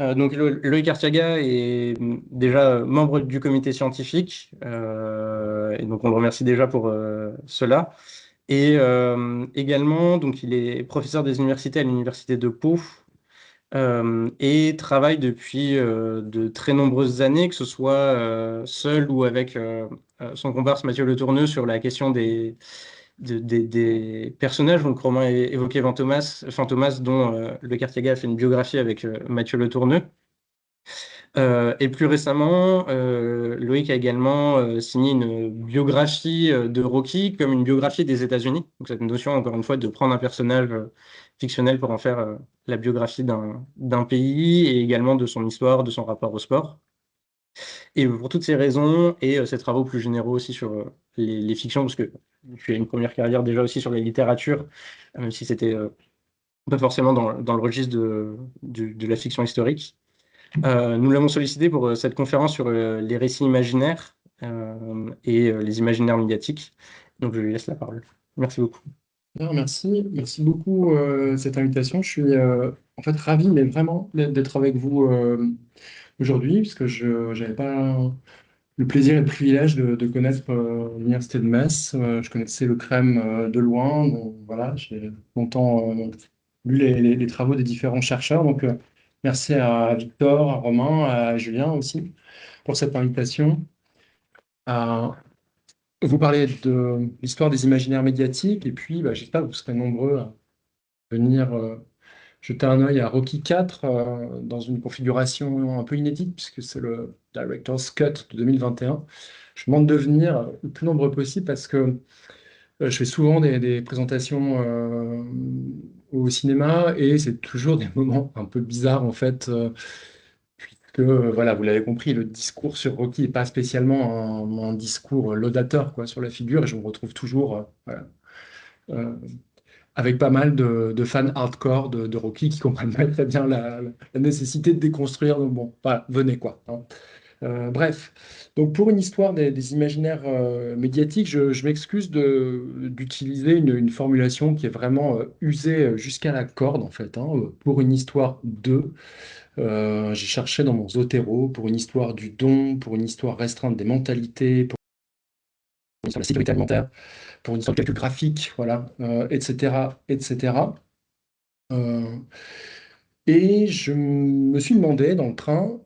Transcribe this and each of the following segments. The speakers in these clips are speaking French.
Donc Loïc Artiaga est déjà membre du comité scientifique, et donc on le remercie déjà pour cela. Et également, donc il est professeur des universités à l'université de Pau, et travaille depuis de très nombreuses années, que ce soit seul ou avec son comparse Mathieu Le Tourneux sur la question des personnages. Donc Romain évoqué Fantomas, dont Le Cartiaga a fait une biographie avec Mathieu Le Tourneux. Et plus récemment, Loïc a également signé une biographie de Rocky comme une biographie des États-Unis. Donc cette notion, encore une fois, de prendre un personnage fictionnel pour en faire la biographie d'un pays et également de son histoire, de son rapport au sport. Et pour toutes ces raisons et ses travaux plus généraux aussi sur les fictions, parce que j'ai une première carrière déjà aussi sur la littérature, même si c'était pas forcément dans le registre de la fiction historique. Nous l'avons sollicité pour cette conférence sur les récits imaginaires et les imaginaires médiatiques. Donc, je lui laisse la parole. Merci beaucoup. Non, merci beaucoup de cette invitation. Je suis en fait ravi, mais vraiment d'être avec vous aujourd'hui, parce que je n'avais pas le plaisir et le privilège de connaître l'Université de Metz. Je connaissais le CREM de loin, donc voilà, j'ai longtemps lu les travaux des différents chercheurs. Donc merci à Victor, à Romain, à Julien aussi pour cette invitation à vous parler de l'histoire des imaginaires médiatiques. Et puis, j'espère que vous serez nombreux à venir jeter un œil à Rocky 4 dans une configuration un peu inédite, puisque c'est le Director's Cut de 2021. Je vous demande de venir le plus nombreux possible parce que je fais souvent des présentations au cinéma et c'est toujours des moments un peu bizarres en fait, puisque voilà, vous l'avez compris, le discours sur Rocky n'est pas spécialement un discours laudateur quoi, sur la figure et je me retrouve toujours voilà, euh, avec pas mal de fans hardcore de Rocky qui comprennent pas très bien la nécessité de déconstruire. Donc bon, voilà, venez quoi, hein. Bref, donc pour une histoire des imaginaires médiatiques, je m'excuse d'utiliser une formulation qui est vraiment usée jusqu'à la corde en fait, hein. Pour une histoire j'ai cherché dans mon Zotero, pour une histoire du don, pour une histoire restreinte des mentalités, pour une histoire de la sécurité alimentaire, pour une histoire de calcul graphique, voilà, etc., etc. Euh, et je me suis demandé dans le train,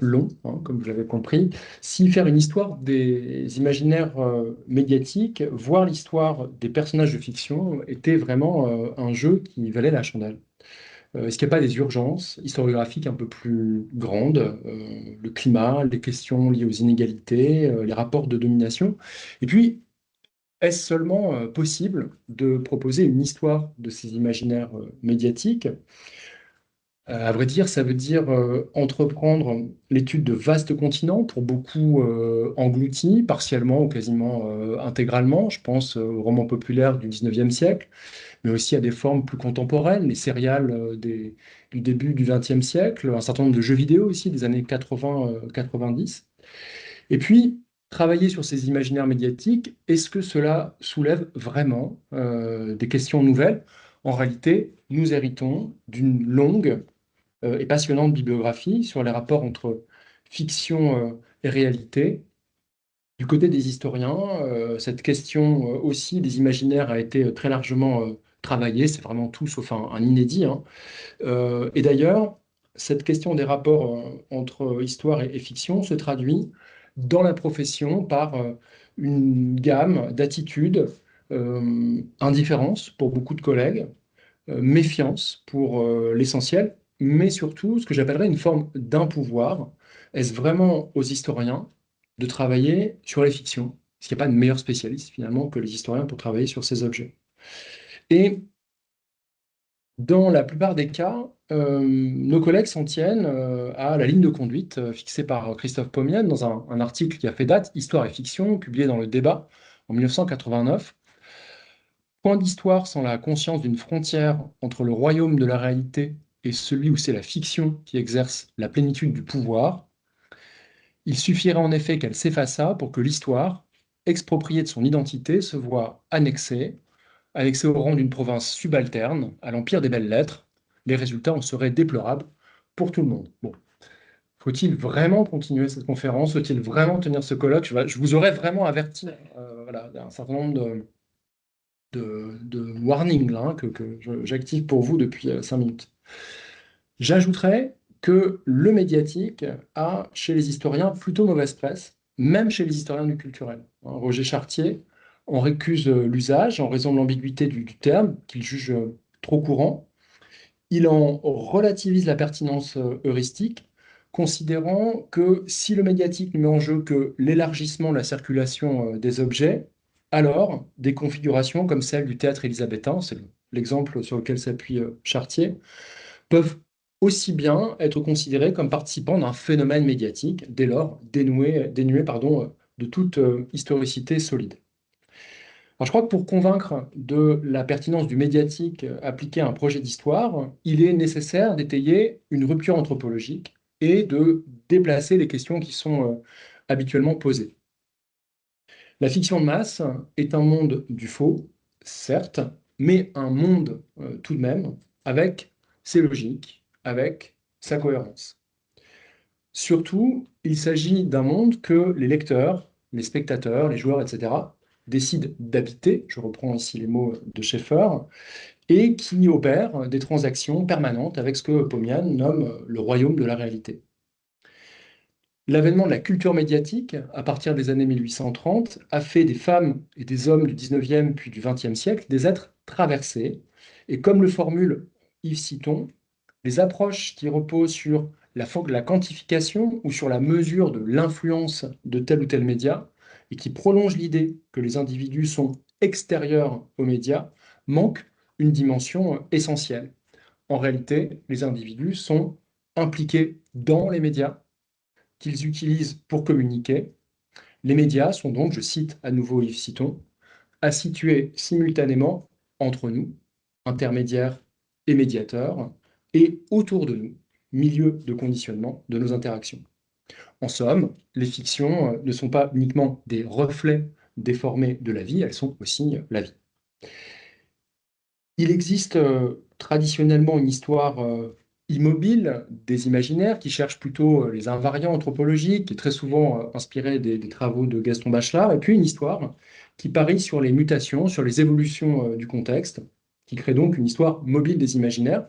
long, hein, comme vous l'avez compris, si faire une histoire des imaginaires médiatiques, voir l'histoire des personnages de fiction, était vraiment un jeu qui valait la chandelle. Est-ce qu'il n'y a pas des urgences historiographiques un peu plus grandes, le climat, les questions liées aux inégalités, les rapports de domination? Et puis, est-ce seulement possible de proposer une histoire de ces imaginaires médiatiques? À vrai dire, ça veut dire entreprendre l'étude de vastes continents, pour beaucoup engloutis, partiellement ou quasiment intégralement. Je pense aux romans populaires du 19e siècle, mais aussi à des formes plus contemporaines, les sérials du début du 20e siècle, un certain nombre de jeux vidéo aussi des années 80-90. Et puis, travailler sur ces imaginaires médiatiques, est-ce que cela soulève vraiment des questions nouvelles? En réalité, nous héritons d'une longue et passionnante bibliographie sur les rapports entre fiction et réalité. Du côté des historiens, cette question aussi des imaginaires a été très largement travaillée, c'est vraiment tout sauf un inédit, hein. Et d'ailleurs, cette question des rapports entre histoire et fiction se traduit dans la profession par une gamme d'attitudes, indifférence pour beaucoup de collègues, méfiance pour l'essentiel, mais surtout ce que j'appellerais une forme d'impouvoir. Est-ce vraiment aux historiens de travailler sur les fictions? Est-ce qu'il n'y a pas de meilleurs spécialistes finalement que les historiens pour travailler sur ces objets? Et dans la plupart des cas, nos collègues s'en tiennent à la ligne de conduite fixée par Christophe Pommienne dans un article qui a fait date, Histoire et fiction, publié dans Le Débat en 1989. Point d'histoire sans la conscience d'une frontière entre le royaume de la réalité et celui où c'est la fiction qui exerce la plénitude du pouvoir. Il suffirait en effet qu'elle s'effaçât pour que l'histoire, expropriée de son identité, se voie annexée au rang d'une province subalterne à l'empire des belles lettres. Les résultats en seraient déplorables. pour tout le monde. Bon, faut-il vraiment continuer cette conférence? Faut-il vraiment tenir ce colloque? Je vous aurais vraiment averti voilà, d'un certain nombre de warnings là, que j'active pour vous depuis 5 minutes. J'ajouterais que le médiatique a, chez les historiens, plutôt mauvaise presse, même chez les historiens du culturel. Roger Chartier en récuse l'usage en raison de l'ambiguïté du terme, qu'il juge trop courant. Il en relativise la pertinence heuristique, considérant que si le médiatique ne met en jeu que l'élargissement de la circulation des objets, alors des configurations comme celle du théâtre élisabétain, c'est l'exemple sur lequel s'appuie Chartier, peuvent aussi bien être considérés comme participant d'un phénomène médiatique, dès lors dénué de toute historicité solide. Alors, je crois que pour convaincre de la pertinence du médiatique appliqué à un projet d'histoire, il est nécessaire d'étayer une rupture anthropologique et de déplacer les questions qui sont habituellement posées. La fiction de masse est un monde du faux, certes, mais un monde tout de même avec ses logiques, avec sa cohérence. Surtout, il s'agit d'un monde que les lecteurs, les spectateurs, les joueurs, etc., décident d'habiter, je reprends ici les mots de Schaeffer, et qui opère des transactions permanentes avec ce que Pomian nomme le royaume de la réalité. L'avènement de la culture médiatique, à partir des années 1830, a fait des femmes et des hommes du 19e puis du 20e siècle des êtres traversés. Et comme le formule Yves Citon, les approches qui reposent sur la quantification ou sur la mesure de l'influence de tel ou tel média et qui prolongent l'idée que les individus sont extérieurs aux médias manquent une dimension essentielle. En réalité, les individus sont impliqués dans les médias qu'ils utilisent pour communiquer. Les médias sont donc, je cite à nouveau Yves Citon, à situer simultanément entre nous, intermédiaires et médiateurs, et autour de nous, milieu de conditionnement de nos interactions. En somme, les fictions ne sont pas uniquement des reflets déformés de la vie, elles sont aussi la vie. Il existe traditionnellement une histoire immobile des imaginaires qui cherche plutôt les invariants anthropologiques, qui est très souvent inspirée des travaux de Gaston Bachelard, et puis une histoire qui parie sur les mutations, sur les évolutions du contexte, qui crée donc une histoire mobile des imaginaires.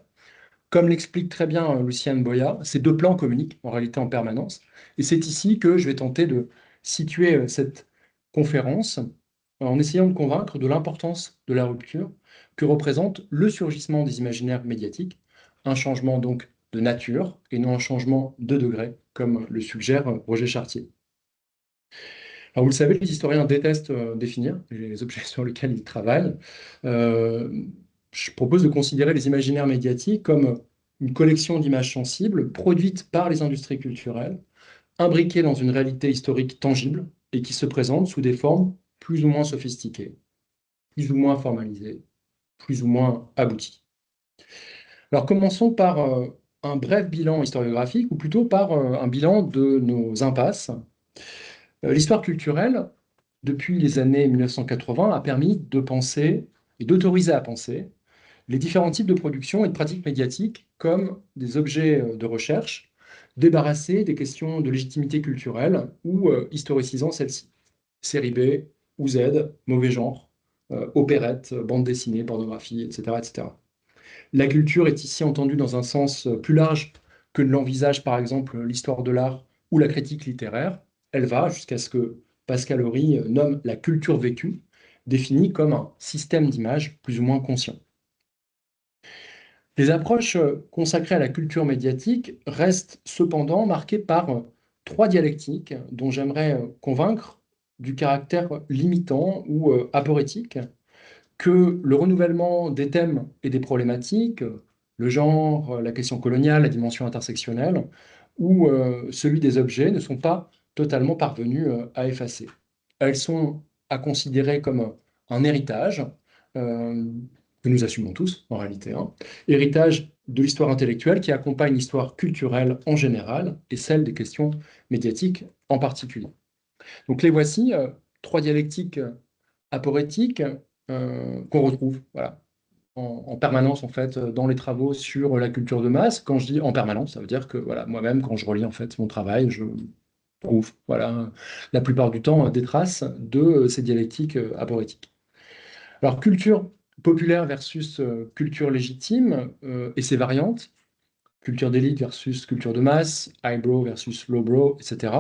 Comme l'explique très bien Luciane Boya, ces deux plans communiquent en réalité en permanence, et c'est ici que je vais tenter de situer cette conférence en essayant de convaincre de l'importance de la rupture que représente le surgissement des imaginaires médiatiques, un changement donc de nature et non un changement de degré, comme le suggère Roger Chartier. Alors vous le savez, les historiens détestent définir les objets sur lesquels ils travaillent. Je propose de considérer les imaginaires médiatiques comme une collection d'images sensibles produites par les industries culturelles, imbriquées dans une réalité historique tangible et qui se présentent sous des formes plus ou moins sophistiquées, plus ou moins formalisées, plus ou moins abouties. Alors commençons par un bref bilan historiographique, ou plutôt par un bilan de nos impasses. L'histoire culturelle, depuis les années 1980, a permis de penser et d'autoriser à penser les différents types de production et de pratiques médiatiques comme des objets de recherche, débarrassés des questions de légitimité culturelle ou historicisant celles-ci. Série B ou Z, mauvais genre, opérette, bande dessinée, pornographie, etc., etc. La culture est ici entendue dans un sens plus large que ne l'envisage par exemple l'histoire de l'art ou la critique littéraire. Elle va jusqu'à ce que Pascal Horry nomme la culture vécue, définie comme un système d'images plus ou moins conscient. Les approches consacrées à la culture médiatique restent cependant marquées par trois dialectiques dont j'aimerais convaincre du caractère limitant ou aporétique que le renouvellement des thèmes et des problématiques, le genre, la question coloniale, la dimension intersectionnelle, ou celui des objets ne sont pas totalement parvenus à effacer. Elles sont à considérer comme un héritage euh, que nous assumons tous en réalité, hein, héritage de l'histoire intellectuelle qui accompagne l'histoire culturelle en général et celle des questions médiatiques en particulier. Donc les voici, trois dialectiques aporétiques qu'on retrouve voilà, en permanence en fait dans les travaux sur la culture de masse. Quand je dis en permanence, ça veut dire que voilà, moi-même, quand je relis en fait mon travail, je trouve voilà, la plupart du temps des traces de ces dialectiques aporétiques. Alors, culture populaire versus culture légitime et ses variantes, culture d'élite versus culture de masse, highbrow versus lowbrow, etc.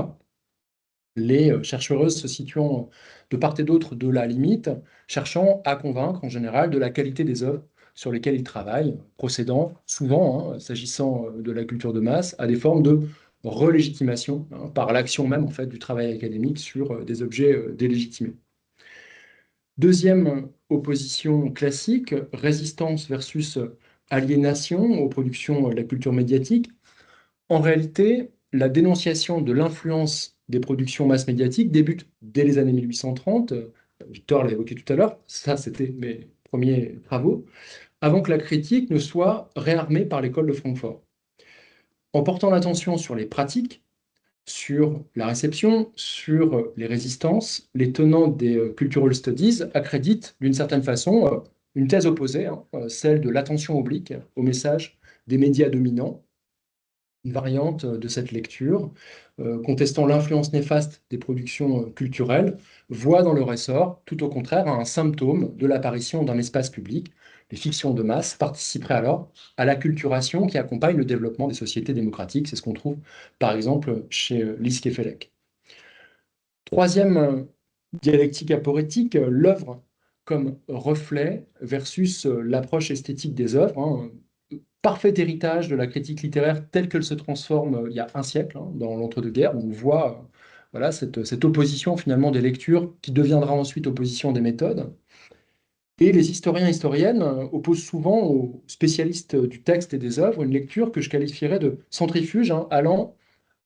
Les chercheuses se situant de part et d'autre de la limite, cherchant à convaincre en général de la qualité des œuvres sur lesquelles ils travaillent, procédant souvent, s'agissant de la culture de masse, à des formes de relégitimation par l'action même en fait, du travail académique sur des objets délégitimés. Deuxième opposition classique, résistance versus aliénation aux productions de la culture médiatique. En réalité, la dénonciation de l'influence des productions mass médiatiques débute dès les années 1830. Victor l'a évoqué tout à l'heure, ça c'était mes premiers travaux, avant que la critique ne soit réarmée par l'école de Francfort. En portant l'attention sur les pratiques, sur la réception, sur les résistances, les tenants des cultural studies accréditent d'une certaine façon une thèse opposée, celle de l'attention oblique au message des médias dominants, une variante de cette lecture, contestant l'influence néfaste des productions culturelles, voit dans le ressort, tout au contraire, un symptôme de l'apparition d'un espace public. Les fictions de masse participeraient alors à l'acculturation qui accompagne le développement des sociétés démocratiques. C'est ce qu'on trouve, par exemple, chez Lys Kefelec. Troisième dialectique aporétique, l'œuvre comme reflet versus l'approche esthétique des œuvres, parfait héritage de la critique littéraire telle qu'elle se transforme il y a un siècle, dans l'entre-deux-guerres, où on voit voilà, cette opposition finalement des lectures qui deviendra ensuite opposition des méthodes. Et les historiens et historiennes opposent souvent aux spécialistes du texte et des œuvres une lecture que je qualifierais de centrifuge, allant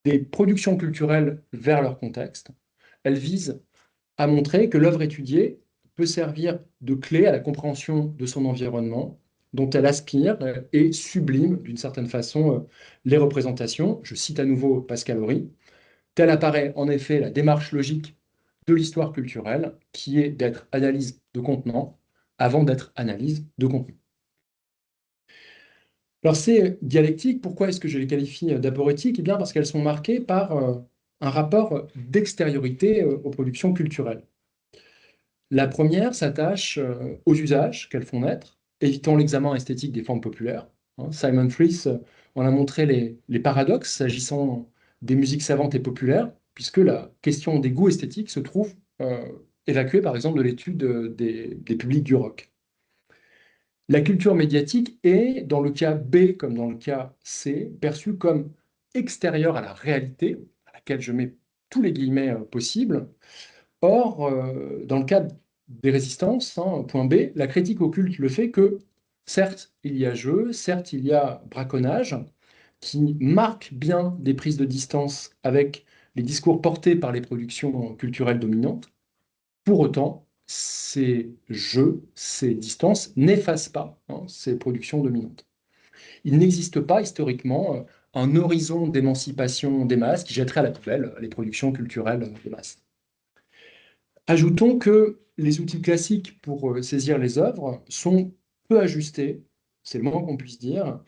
des productions culturelles vers leur contexte. Elle vise à montrer que l'œuvre étudiée peut servir de clé à la compréhension de son environnement, dont elle aspire et sublime d'une certaine façon les représentations. Je cite à nouveau Pascal Horry. Telle apparaît en effet la démarche logique de l'histoire culturelle, qui est d'être analyse de contenant avant d'être analyse de contenu. Alors ces dialectiques, pourquoi est-ce que je les qualifie d'aporétiques? Eh bien parce qu'elles sont marquées par un rapport d'extériorité aux productions culturelles. La première s'attache aux usages qu'elles font naître, évitant l'examen esthétique des formes populaires. Simon Fries en a montré les paradoxes s'agissant des musiques savantes et populaires, puisque la question des goûts esthétiques se trouve évacuée par exemple de l'étude des publics du rock. La culture médiatique est, dans le cas B comme dans le cas C, perçue comme extérieure à la réalité, à laquelle je mets tous les guillemets possibles. Or, dans le cas des résistances, point B, la critique occulte le fait que, certes, il y a jeu, certes, il y a braconnage, qui marque bien des prises de distance avec les discours portés par les productions culturelles dominantes. Pour autant, ces jeux, ces distances n'effacent pas ces productions dominantes. Il n'existe pas historiquement un horizon d'émancipation des masses qui jetterait à la poubelle les productions culturelles de masse. Ajoutons que les outils classiques pour saisir les œuvres sont peu ajustés, c'est le moins qu'on puisse dire,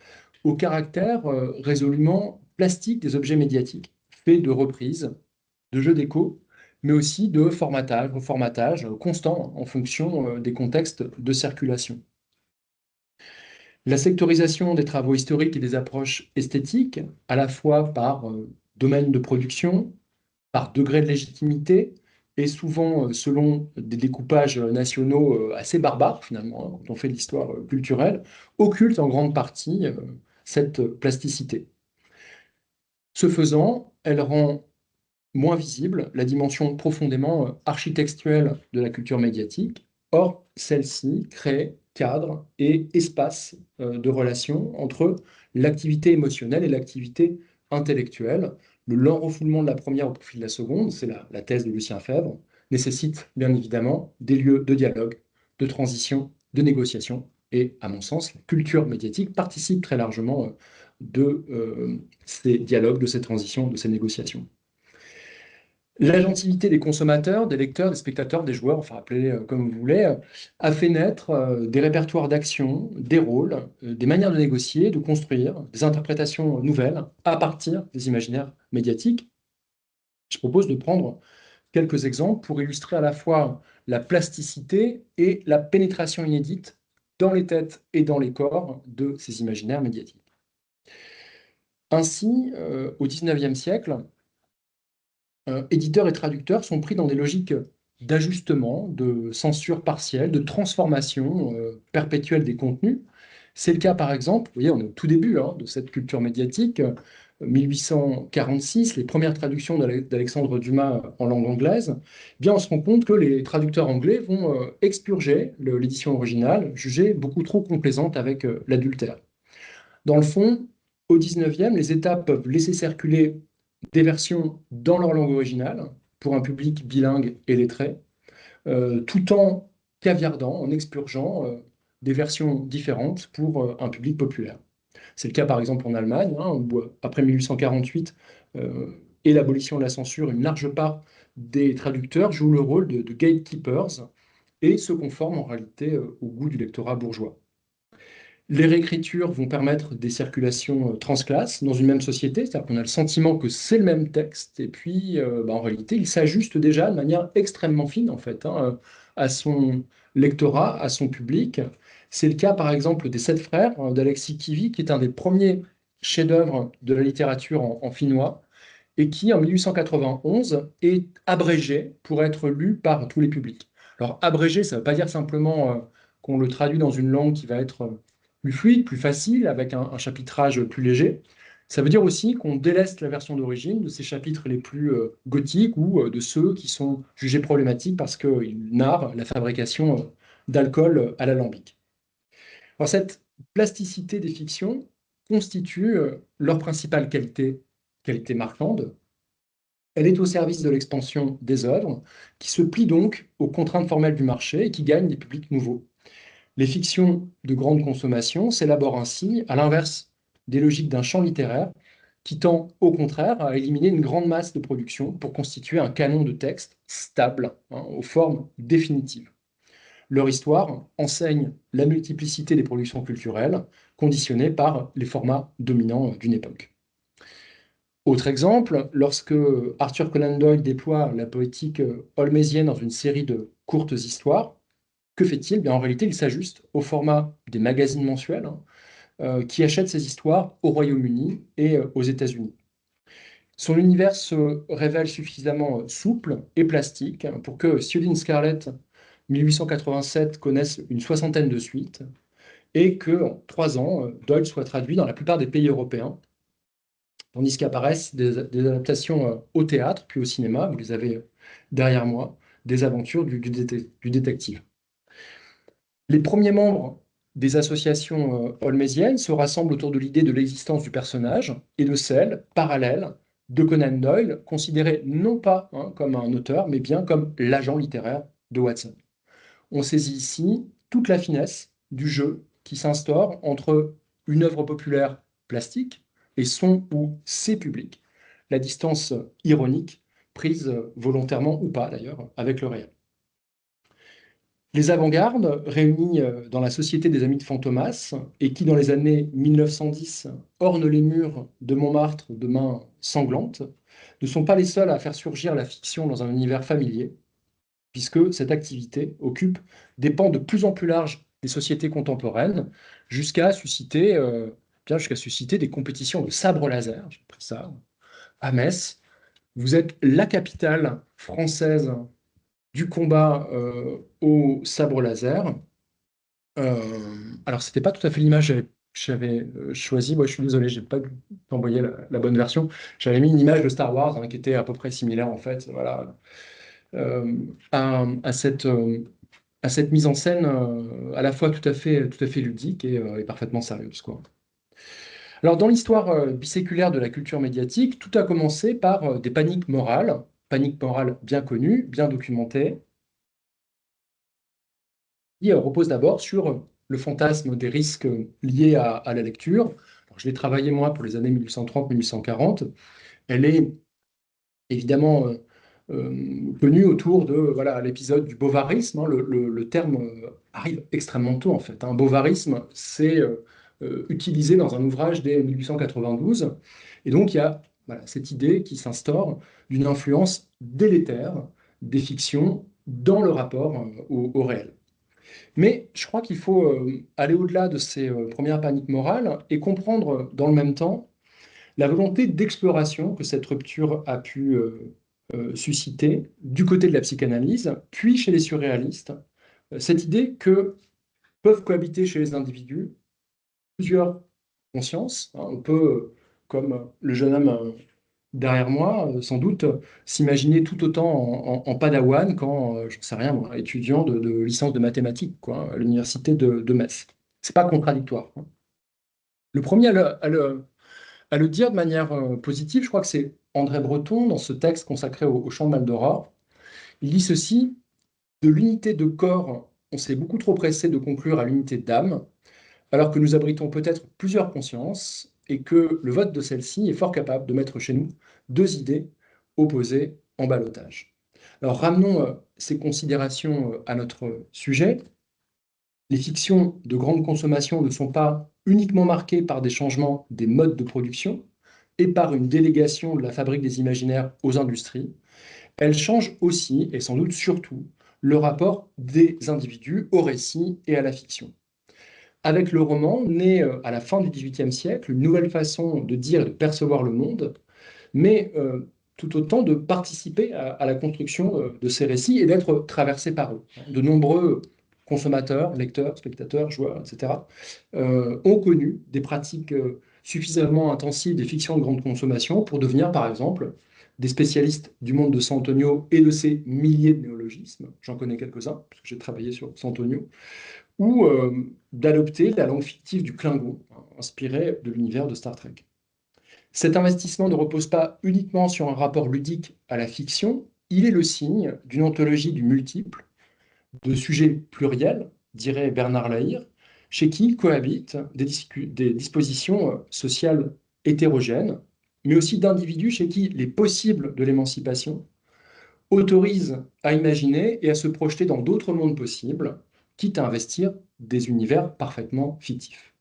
au caractère résolument plastique des objets médiatiques, faits de reprises, de jeux d'écho, mais aussi de formatage, reformatage constant en fonction des contextes de circulation. La sectorisation des travaux historiques et des approches esthétiques, à la fois par domaine de production, par degré de légitimité, et souvent selon des découpages nationaux assez barbares, finalement, quand on fait de l'histoire culturelle, occulte en grande partie cette plasticité. Ce faisant, elle rend moins visible la dimension profondément architectuelle de la culture médiatique. Or, celle-ci crée cadre et espace de relation entre l'activité émotionnelle et l'activité intellectuelle. Le lent refoulement de la première au profit de la seconde, c'est la thèse de Lucien Febvre, nécessite bien évidemment des lieux de dialogue, de transition, de négociation. Et à mon sens, la culture médiatique participe très largement de ces dialogues, de ces transitions, de ces négociations. L'agentivité des consommateurs, des lecteurs, des spectateurs, des joueurs, enfin appelez comme vous voulez, a fait naître des répertoires d'actions, des rôles, des manières de négocier, de construire, des interprétations nouvelles à partir des imaginaires médiatiques. Je propose de prendre quelques exemples pour illustrer à la fois la plasticité et la pénétration inédite dans les têtes et dans les corps de ces imaginaires médiatiques. Ainsi, au XIXe siècle, éditeurs et traducteurs sont pris dans des logiques d'ajustement, de censure partielle, de transformation perpétuelle des contenus. C'est le cas, par exemple, vous voyez, on est au tout début de cette culture médiatique, 1846, les premières traductions d'Alexandre Dumas en langue anglaise. Eh bien, on se rend compte que les traducteurs anglais vont expurger l'édition originale, jugée beaucoup trop complaisante avec l'adultère. Dans le fond, au 19e, les États peuvent laisser circuler des versions dans leur langue originale pour un public bilingue et lettré, tout en caviardant, en expurgeant des versions différentes pour un public populaire. C'est le cas par exemple en Allemagne, où après 1848 et l'abolition de la censure, une large part des traducteurs jouent le rôle de gatekeepers et se conforment en réalité au goût du lectorat bourgeois. Les réécritures vont permettre des circulations transclasses dans une même société, c'est-à-dire qu'on a le sentiment que c'est le même texte, et puis en réalité, il s'ajuste déjà de manière extrêmement fine, en fait, à son lectorat, à son public. C'est le cas, par exemple, des Sept Frères d'Alexis Kivy, qui est un des premiers chefs-d'œuvre de la littérature en finnois, et qui, en 1891, est abrégé pour être lu par tous les publics. Alors, abrégé, ça ne veut pas dire simplement qu'on le traduit dans une langue qui va être plus fluide, plus facile, avec un chapitrage plus léger. Ça veut dire aussi qu'on délaisse la version d'origine de ces chapitres les plus gothiques ou de ceux qui sont jugés problématiques parce qu'ils narrent la fabrication d'alcool à l'alambic. Alors, cette plasticité des fictions constitue leur principale qualité marquante. Elle est au service de l'expansion des œuvres, qui se plient donc aux contraintes formelles du marché et qui gagnent des publics nouveaux. Les fictions de grande consommation s'élaborent ainsi à l'inverse des logiques d'un champ littéraire qui tend au contraire à éliminer une grande masse de production pour constituer un canon de texte stable, aux formes définitives. Leur histoire enseigne la multiplicité des productions culturelles conditionnées par les formats dominants d'une époque. Autre exemple, lorsque Arthur Conan Doyle déploie la poétique holmésienne dans une série de courtes histoires, que fait-il? Bien, en réalité, il s'ajuste au format des magazines mensuels qui achètent ces histoires au Royaume-Uni et aux États-Unis. Son univers se révèle suffisamment souple et plastique pour que Ciudad Scarlett 1887 connaisse une soixantaine de suites et qu'en 3 ans, Doyle soit traduit dans la plupart des pays européens, tandis qu'apparaissent des adaptations au théâtre, puis au cinéma, vous les avez derrière moi, des aventures du détective. Les premiers membres des associations holmésiennes se rassemblent autour de l'idée de l'existence du personnage et de celle, parallèle, de Conan Doyle, considéré non pas comme un auteur, mais bien comme l'agent littéraire de Watson. On saisit ici toute la finesse du jeu qui s'instaure entre une œuvre populaire plastique et son ou ses publics, la distance ironique prise volontairement ou pas d'ailleurs avec le réel. Les avant-gardes, réunis dans la Société des Amis de Fantomas, et qui, dans les années 1910, ornent les murs de Montmartre de main sanglante, ne sont pas les seuls à faire surgir la fiction dans un univers familier, puisque cette activité occupe des pans de plus en plus larges des sociétés contemporaines, jusqu'à susciter, jusqu'à susciter des compétitions de sabre laser, j'ai pris ça, à Metz. Vous êtes la capitale française du combat au sabre laser. Alors, c'était pas tout à fait l'image que j'avais choisie. Moi, je suis désolé, j'ai pas envoyé la bonne version. J'avais mis une image de Star Wars qui était à peu près similaire, en fait, voilà, euh, à, à cette, euh, à cette mise en scène à la fois tout à fait ludique et parfaitement sérieuse, quoi. Alors, dans l'histoire biséculaire de la culture médiatique, tout a commencé par des paniques morales bien connues, bien documentées, qui repose d'abord sur le fantasme des risques liés à la lecture. Alors, je l'ai travaillé moi pour les années 1830-1840. Elle est évidemment connu autour de voilà, l'épisode du bovarisme, hein. Le terme arrive extrêmement tôt, en fait, hein. Bovarisme, c'est utilisé dans un ouvrage dès 1892. Et donc, il y a voilà, cette idée qui s'instaure d'une influence délétère des fictions dans le rapport au réel. Mais je crois qu'il faut aller au-delà de ces premières paniques morales et comprendre dans le même temps la volonté d'exploration que cette rupture a pu susciter du côté de la psychanalyse, puis chez les surréalistes, cette idée que peuvent cohabiter chez les individus plusieurs consciences, hein. On peut, comme le jeune homme derrière moi, sans doute s'imaginer tout autant en padawan qu'en, j'en sais rien, moi, étudiant de licence de mathématiques, quoi, à l'université de Metz. C'est pas contradictoire, hein. Le premier à le dire de manière positive, je crois que c'est André Breton, dans ce texte consacré au chant de Maldoror. Il dit ceci: de l'unité de corps, on s'est beaucoup trop pressé de conclure à l'unité d'âme, alors que nous abritons peut-être plusieurs consciences et que le vote de celle-ci est fort capable de mettre chez nous deux idées opposées en ballottage. Alors ramenons ces considérations à notre sujet. Les fictions de grande consommation ne sont pas uniquement marquées par des changements des modes de production et par une délégation de la fabrique des imaginaires aux industries. Elles changent aussi, et sans doute surtout, le rapport des individus au récit et à la fiction. Avec le roman, naît à la fin du XVIIIe siècle une nouvelle façon de dire et de percevoir le monde, mais tout autant de participer à la construction de ces récits et d'être traversé par eux. De nombreux consommateurs, lecteurs, spectateurs, joueurs, etc., ont connu des pratiques suffisamment intensives des fictions de grande consommation pour devenir, par exemple, des spécialistes du monde de San Antonio et de ses milliers de néologismes, j'en connais quelques-uns, parce que j'ai travaillé sur San Antonio, ou d'adopter la langue fictive du Klingon, hein, inspirée de l'univers de Star Trek. Cet investissement ne repose pas uniquement sur un rapport ludique à la fiction, il est le signe d'une anthologie du multiple, de sujets pluriels, dirait Bernard Lahire, chez qui cohabitent des dispositions sociales hétérogènes, mais aussi d'individus chez qui les possibles de l'émancipation autorisent à imaginer et à se projeter dans d'autres mondes possibles, quitte à investir des univers parfaitement fictifs.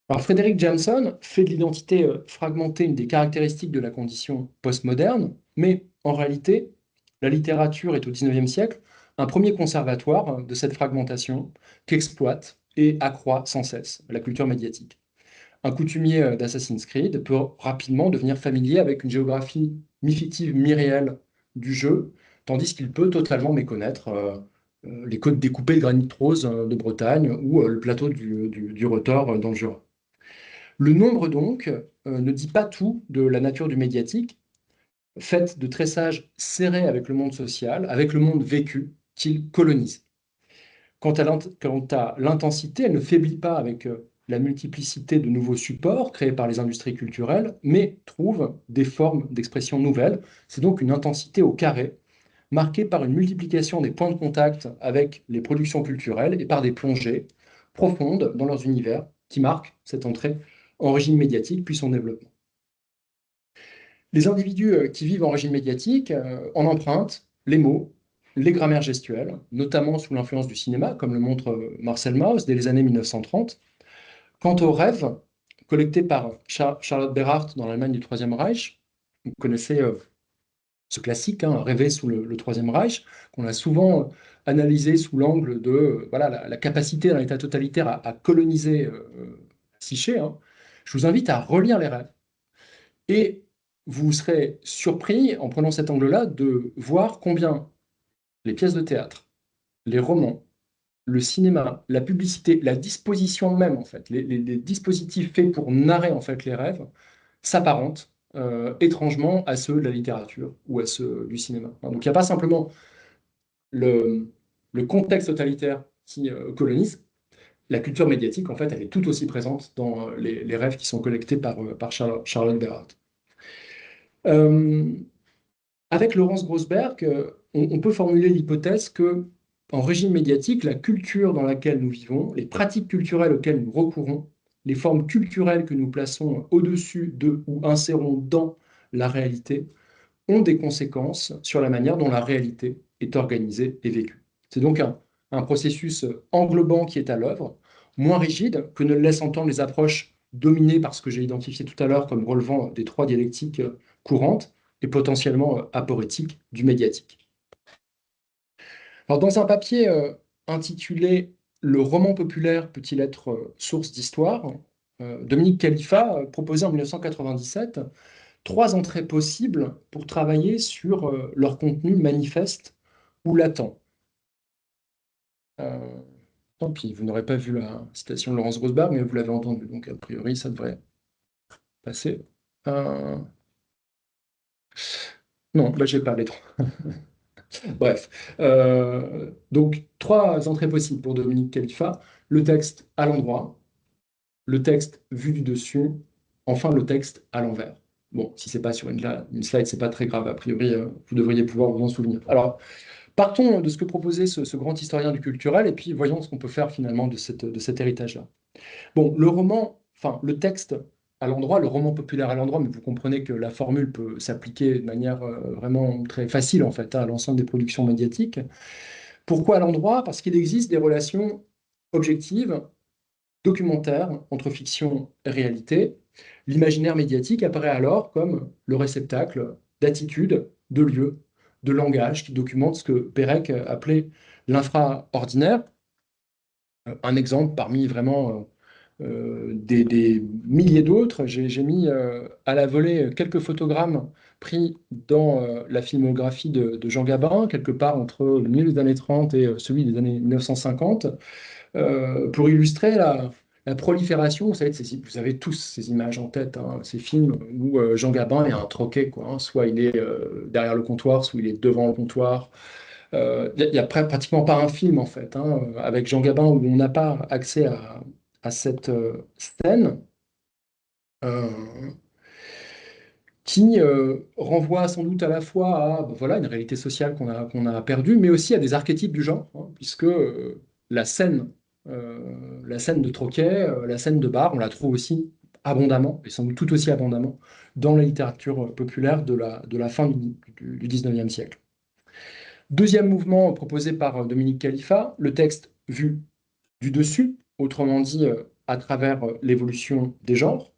Alors, Frédéric Jameson fait de l'identité fragmentée une des caractéristiques de la condition postmoderne, mais en réalité, la littérature est au XIXe siècle un premier conservatoire de cette fragmentation qu'exploite et accroît sans cesse la culture médiatique. Un coutumier d'Assassin's Creed peut rapidement devenir familier avec une géographie mi-fictive, mi-réelle du jeu, tandis qu'il peut totalement méconnaître les côtes découpées de granit rose de Bretagne ou le plateau du Retors dans le Jura. Le nombre, donc, ne dit pas tout de la nature du médiatique, faite de tressages serrés avec le monde social, avec le monde vécu qu'il colonise. Quant à l'intensité, elle ne faiblit pas avec la multiplicité de nouveaux supports créés par les industries culturelles, mais trouve des formes d'expression nouvelles. C'est donc une intensité au carré, marquée par une multiplication des points de contact avec les productions culturelles et par des plongées profondes dans leurs univers qui marquent cette entrée en régime médiatique puis son développement. Les individus qui vivent en régime médiatique en empruntent les mots, les grammaires gestuelles, notamment sous l'influence du cinéma, comme le montre Marcel Mauss dès les années 1930. Quant aux rêves, collectés par Charlotte Berhardt dans l'Allemagne du Troisième Reich, vous connaissez ce classique, hein, Rêver sous le Troisième Reich, qu'on a souvent analysé sous l'angle de voilà, la capacité d'un État totalitaire à coloniser la psyché, hein. Je vous invite à relire les rêves. Et vous serez surpris, en prenant cet angle-là, de voir combien les pièces de théâtre, les romans, le cinéma, la publicité, la disposition même, en fait, les dispositifs faits pour narrer en fait les rêves, s'apparentent étrangement à ceux de la littérature ou à ceux du cinéma. Donc il n'y a pas simplement le, le contexte totalitaire qui colonise, la culture médiatique, en fait, elle est tout aussi présente dans les rêves qui sont collectés par Charlotte Berhardt. Avec Laurence Grossberg, on peut formuler l'hypothèse que, en régime médiatique, la culture dans laquelle nous vivons, les pratiques culturelles auxquelles nous recourons, les formes culturelles que nous plaçons au-dessus de ou insérons dans la réalité, ont des conséquences sur la manière dont la réalité est organisée et vécue. C'est donc un processus englobant qui est à l'œuvre, moins rigide que ne le laissent entendre les approches dominées par ce que j'ai identifié tout à l'heure comme relevant des trois dialectiques courantes et potentiellement aporétiques du médiatique. Alors, dans un papier intitulé Le roman populaire peut-il être source d'histoire, Dominique Khalifa proposait en 1997 trois entrées possibles pour travailler sur leur contenu manifeste ou latent. Euh, Tant pis, vous n'aurez pas vu la citation de Laurence Rosberg, mais vous l'avez entendu, donc a priori, ça devrait passer. Euh, Non, bah, j'ai pas les trois. Bref, donc trois entrées possibles pour Dominique Khalifa. Le texte à l'endroit, le texte vu du dessus, enfin le texte à l'envers. Bon, si c'est pas sur une slide, c'est pas très grave. A priori, vous devriez pouvoir vous en souvenir. Alors, partons de ce que proposait ce grand historien du culturel et puis voyons ce qu'on peut faire finalement de cet héritage-là. Bon, le roman, enfin le texte à l'endroit, le roman populaire à l'endroit, mais vous comprenez que la formule peut s'appliquer de manière vraiment très facile en fait à l'ensemble des productions médiatiques. Pourquoi à l'endroit? Parce qu'il existe des relations objectives, documentaires entre fiction et réalité. L'imaginaire médiatique apparaît alors comme le réceptacle d'attitudes, de lieux, de langage qui documente ce que Pérec appelait l'infraordinaire. Un exemple parmi vraiment des milliers d'autres. J'ai mis à la volée quelques photogrammes pris dans la filmographie de Jean Gabin, quelque part entre le milieu des années 30 et celui des années 1950, pour illustrer la prolifération. Vous savez, vous avez tous ces images en tête, hein, ces films où Jean Gabin est un troquet, quoi, hein. Soit il est derrière le comptoir, soit il est devant le comptoir. Il n'y a pratiquement pas un film, en fait, hein, avec Jean Gabin où on n'a pas accès à cette scène euh, qui renvoie sans doute à la fois à ben voilà, une réalité sociale qu'on a perdue, mais aussi à des archétypes du genre, hein, puisque la scène, la scène de troquet, la scène de bar, on la trouve aussi abondamment, et sans doute tout aussi abondamment, dans la littérature populaire de la fin du 19e siècle. Deuxième mouvement proposé par Dominique Khalifa, le texte vu du dessus, autrement dit à travers l'évolution des genres.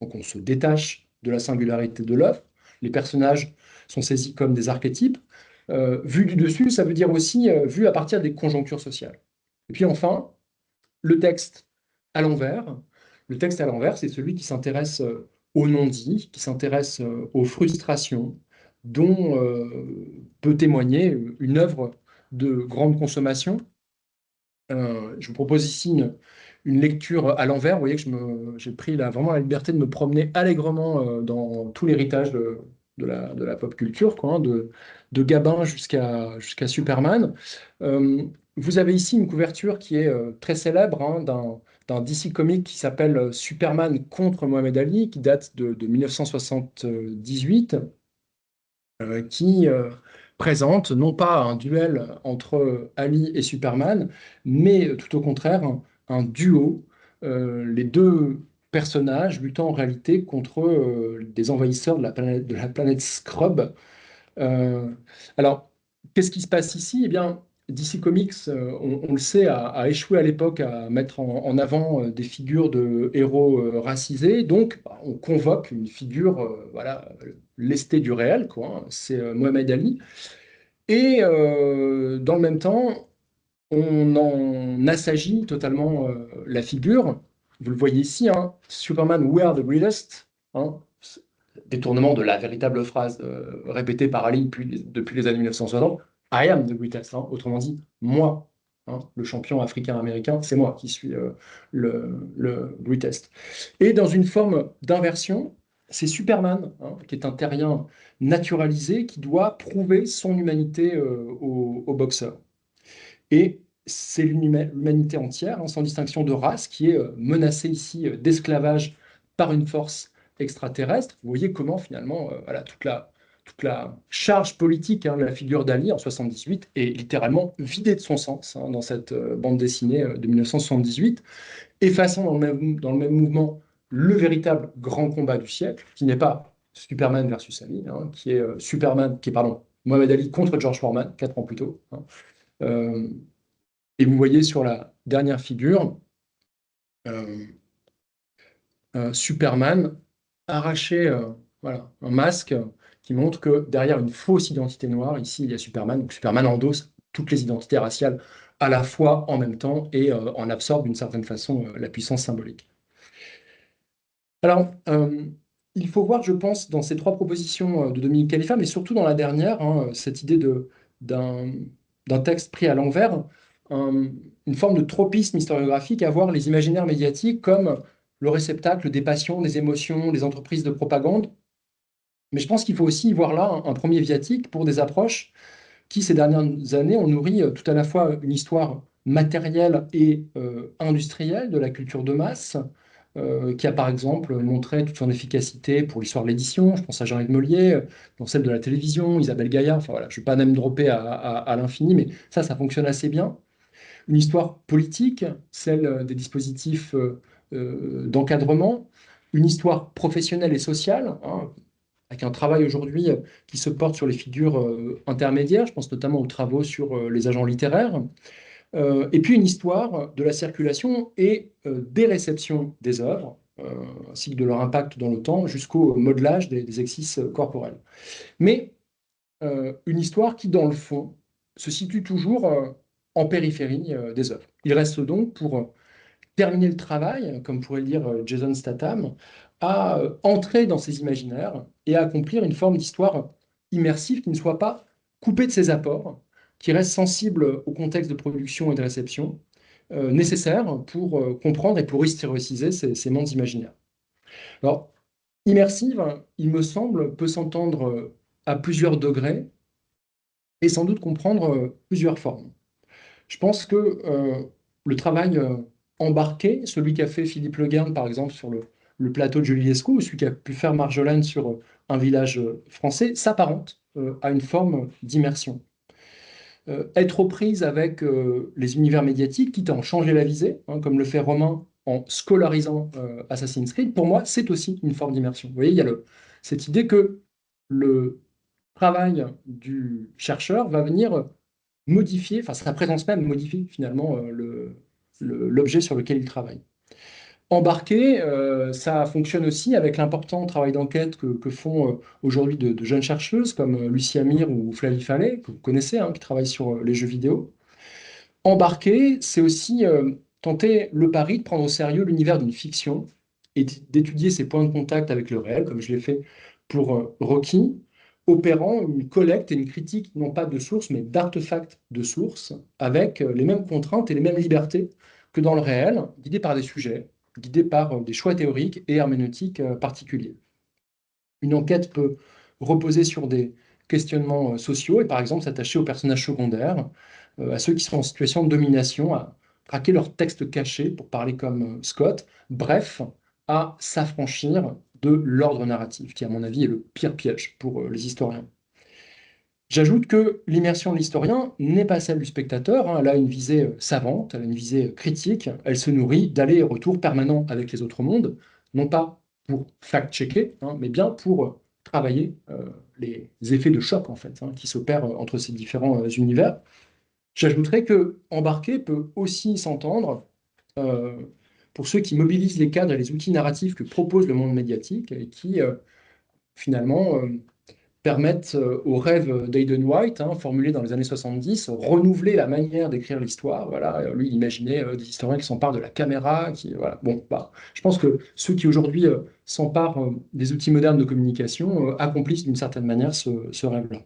Donc on se détache de la singularité de l'œuvre. Les personnages sont saisis comme des archétypes. Vu du dessus, ça veut dire aussi vu à partir des conjonctures sociales. Et puis enfin, le texte à l'envers. Le texte à l'envers, c'est celui qui s'intéresse aux non-dits, qui s'intéresse aux frustrations, dont peut témoigner une œuvre de grande consommation. Je vous propose ici une lecture à l'envers. Vous voyez que j'ai pris vraiment la liberté de me promener allègrement dans tout l'héritage de la pop culture, quoi, hein, de Gabin jusqu'à Superman. Vous avez ici une couverture qui est très célèbre, hein, d'un DC Comics qui s'appelle Superman contre Mohamed Ali, qui date de 1978, qui présente non pas un duel entre Ali et Superman, mais tout au contraire un duo, les deux personnages luttant en réalité contre des envahisseurs de la planète Scrub. Euh, alors, qu'est-ce qui se passe ici? Eh bien, DC Comics, on le sait, a échoué à l'époque à mettre en avant des figures de héros racisés. Donc, bah, on convoque une figure, voilà, lestée du réel, quoi, hein. C'est Mohamed Ali. Et dans le même temps, on en assagit totalement la figure. Vous le voyez ici, hein, Superman, we are the greatest, hein, détournement de la véritable phrase répétée par Ali depuis les années 1960, I am the greatest, hein, autrement dit, moi, hein, le champion africain-américain, c'est moi qui suis le greatest. Et dans une forme d'inversion, c'est Superman, hein, qui est un terrien naturalisé, qui doit prouver son humanité au boxeur. Et c'est l'humanité entière, hein, sans distinction de race, qui est menacée ici d'esclavage par une force extraterrestre. Vous voyez comment finalement voilà, toute la charge politique, hein, de la figure d'Ali en 78 est littéralement vidée de son sens, hein, dans cette bande dessinée de 1978, effaçant dans le même mouvement le véritable grand combat du siècle, qui n'est pas Superman versus Ali, hein, qui est pardon, Mohamed Ali contre George Foreman, 4 ans plus tôt, hein. Euh, et vous voyez sur la dernière figure, euh, Superman arracher voilà, un masque qui montre que derrière une fausse identité noire, ici il y a Superman, donc Superman endosse toutes les identités raciales à la fois en même temps et en absorbe d'une certaine façon la puissance symbolique. Alors, il faut voir, je pense, dans ces trois propositions de Dominique Khalifa, mais surtout dans la dernière, hein, cette idée d'un d'un texte pris à l'envers, un- une forme de tropisme historiographique à voir les imaginaires médiatiques comme le réceptacle des passions, des émotions, des entreprises de propagande. Mais je pense qu'il faut aussi y voir là un premier viatique pour des approches qui, ces dernières années, ont nourri tout à la fois une histoire matérielle et industrielle de la culture de masse, qui a par exemple montré toute son efficacité pour l'histoire de l'édition. Je pense à Jean-Yves Mollier, dans celle de la télévision, Isabelle Gaillard. Enfin voilà, je ne vais pas même dropper à l'infini, mais ça fonctionne assez bien. Une histoire politique, celle des dispositifs d'encadrement. Une histoire professionnelle et sociale, hein, avec un travail aujourd'hui qui se porte sur les figures intermédiaires, je pense notamment aux travaux sur les agents littéraires, et puis une histoire de la circulation et des réceptions des œuvres, ainsi que de leur impact dans le temps, jusqu'au modelage des exercices corporels. Mais une histoire qui, dans le fond, se situe toujours en périphérie des œuvres. Il reste donc, pour terminer le travail, comme pourrait le dire Jason Statham, à entrer dans ces imaginaires et à accomplir une forme d'histoire immersive qui ne soit pas coupée de ses apports, qui reste sensible au contexte de production et de réception, nécessaire pour comprendre et pour historiciser ces mondes imaginaires. Alors, immersive, il me semble, peut s'entendre à plusieurs degrés et sans doute comprendre plusieurs formes. Je pense que le travail embarqué, celui qu'a fait Philippe Le Guen, par exemple, sur le plateau de Julie Lescaut, ou celui qu'a pu faire Marjolaine sur un village français, s'apparente à une forme d'immersion. Être aux prises avec les univers médiatiques, quitte à en changer la visée, hein, comme le fait Romain en scolarisant Assassin's Creed, pour moi, c'est aussi une forme d'immersion. Vous voyez, il y a cette idée que le travail du chercheur va venir modifier, enfin sa présence même modifie finalement l'objet sur lequel il travaille. Embarqué, ça fonctionne aussi avec l'important travail d'enquête que font aujourd'hui de jeunes chercheuses comme Lucie Amir ou Flavie Fallet, que vous connaissez, hein, qui travaillent sur les jeux vidéo. Embarqué, c'est aussi tenter le pari de prendre au sérieux l'univers d'une fiction et d'étudier ses points de contact avec le réel, comme je l'ai fait pour Rocky, opérant une collecte et une critique non pas de sources, mais d'artefacts de sources, avec les mêmes contraintes et les mêmes libertés que dans le réel, guidés par des sujets, guidés par des choix théoriques et herméneutiques particuliers. Une enquête peut reposer sur des questionnements sociaux et par exemple s'attacher aux personnages secondaires, à ceux qui sont en situation de domination, à traquer leurs textes cachés, pour parler comme Scott, bref, à s'affranchir de l'ordre narratif, qui à mon avis est le pire piège pour les historiens. J'ajoute que l'immersion de l'historien n'est pas celle du spectateur, hein, elle a une visée savante, elle a une visée critique, elle se nourrit d'allers-et-retours permanents avec les autres mondes, non pas pour fact-checker, hein, mais bien pour travailler les effets de choc en fait, hein, qui s'opèrent entre ces différents univers. J'ajouterais que embarquer peut aussi s'entendre euh, pour ceux qui mobilisent les cadres et les outils narratifs que propose le monde médiatique et qui finalement permettent au rêve d'Aiden White, hein, formulé dans les années 70, renouveler la manière d'écrire l'histoire. Voilà, lui, il imaginait des historiens qui s'emparent de la caméra. Voilà. Bon, bah, je pense que ceux qui aujourd'hui s'emparent des outils modernes de communication accomplissent d'une certaine manière ce rêve-là.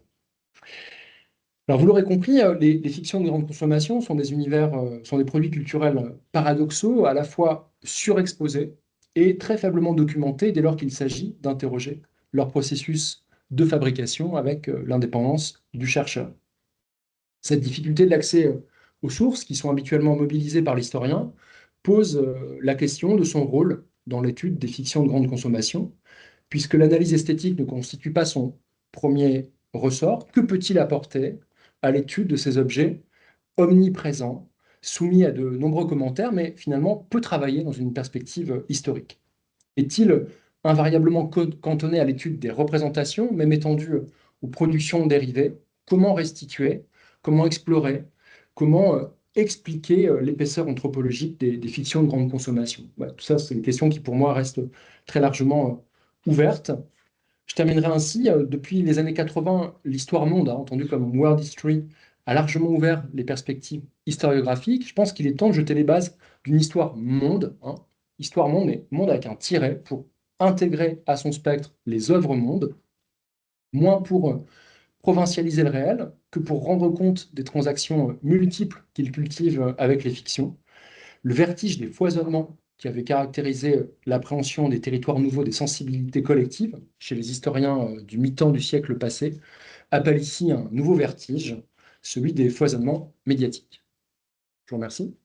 Alors, vous l'aurez compris, les fictions de grande consommation sont des univers, sont des produits culturels paradoxaux, à la fois surexposés et très faiblement documentés dès lors qu'il s'agit d'interroger leur processus de fabrication avec l'indépendance du chercheur. Cette difficulté de l'accès aux sources, qui sont habituellement mobilisées par l'historien, pose la question de son rôle dans l'étude des fictions de grande consommation, puisque l'analyse esthétique ne constitue pas son premier ressort. Que peut-il apporter à l'étude de ces objets omniprésents, soumis à de nombreux commentaires, mais finalement peu travaillés dans une perspective historique? Est-il invariablement cantonné à l'étude des représentations, même étendu aux productions dérivées. Comment restituer, comment explorer, comment expliquer l'épaisseur anthropologique des fictions de grande consommation? Voilà, tout ça, c'est une question qui, pour moi, reste très largement ouverte. Je terminerai ainsi, depuis les années 80, l'histoire monde, entendu comme World History, a largement ouvert les perspectives historiographiques. Je pense qu'il est temps de jeter les bases d'une histoire monde, histoire monde, mais monde avec un tiret, pour intégrer à son spectre les œuvres monde, moins pour provincialiser le réel que pour rendre compte des transactions multiples qu'il cultive avec les fictions. Le vertige des foisonnements qui avait caractérisé l'appréhension des territoires nouveaux des sensibilités collectives chez les historiens du mi-temps du siècle passé appelle ici un nouveau vertige, celui des foisonnements médiatiques. Je vous remercie.